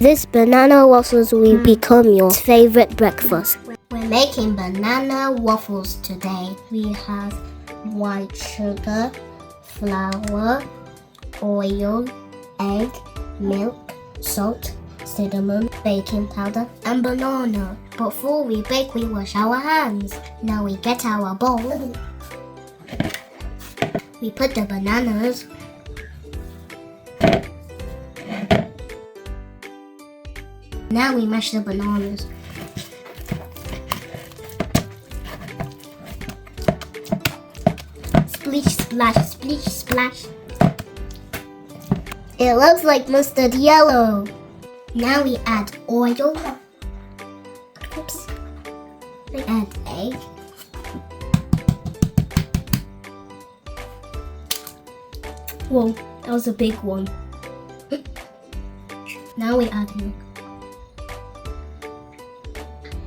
This banana waffles will become your favorite breakfast. We're making banana waffles today. We have white sugar, flour, oil, egg, milk, salt, cinnamon, baking powder, and banana. Before we bake, we wash our hands. Now we get our bowl. We put the bananas. Now we mash the bananas. Splish, splash, splish, splash. It looks like mustard yellow. Now we add oil. Oops. We add egg. Whoa, that was a big one. Now we add milk.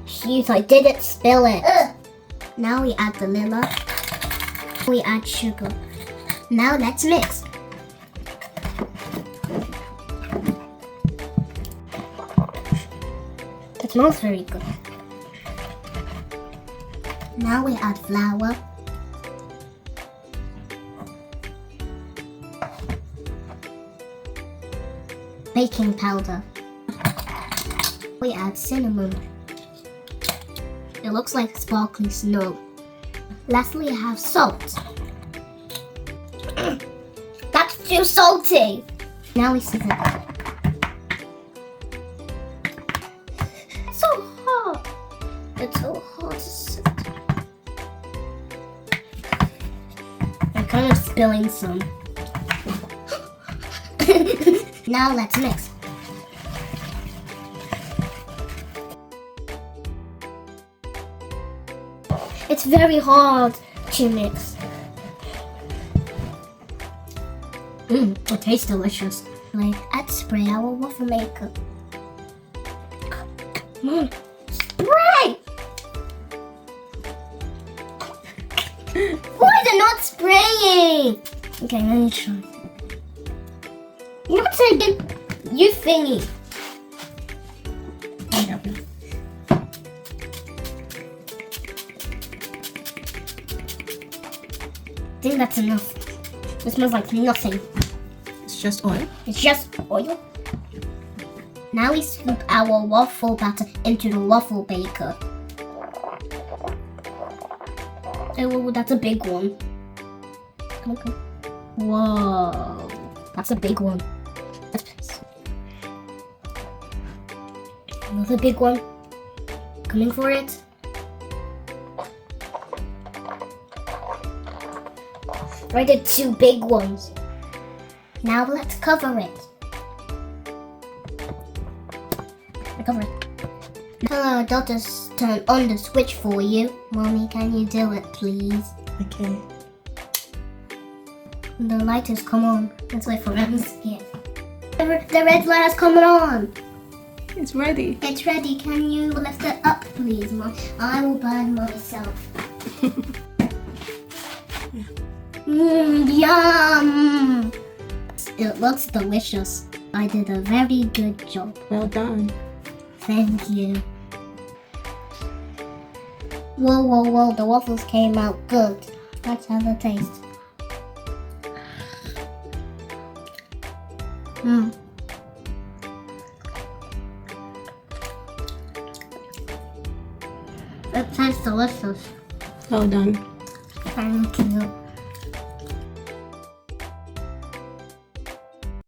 Jeez, I didn't spill it. Now we add vanilla. We add sugar. Now let's mix. That smells very good. Now we add flour. Baking powder. We add cinnamon. It looks like sparkling snow. Lastly, I have salt. That's too salty. Now we sieve it. It's so hot. It's so hot to sieve. I'm kind of spilling some. Now let's mix. It's very hard to mix. It tastes delicious. Like, let's spray our waffle maker. Come on, spray! Why is it not spraying? Okay, let me try. You're not saying you thingy. I don't know. I think that's enough. It smells like nothing. It's just oil? It's just oil. Now we scoop our waffle batter into the waffle baker. Oh, that's a big one. Okay. Whoa, that's a big one. Another big one. Coming for it. I did two big ones. Now let's cover it. Cover it. Tell our daughters to turn on the switch for you. Mommy, can you do it, please? Okay. The light has come on. Let's wait for them. Yeah. The red light has come on. It's ready. It's ready. Can you lift it up, please, Mom? I will burn myself. Yum! It looks delicious. I did a very good job. Well done. Thank you. Whoa, whoa, whoa. The waffles came out good. Let's have a taste. It tastes delicious. Well done. Thank you.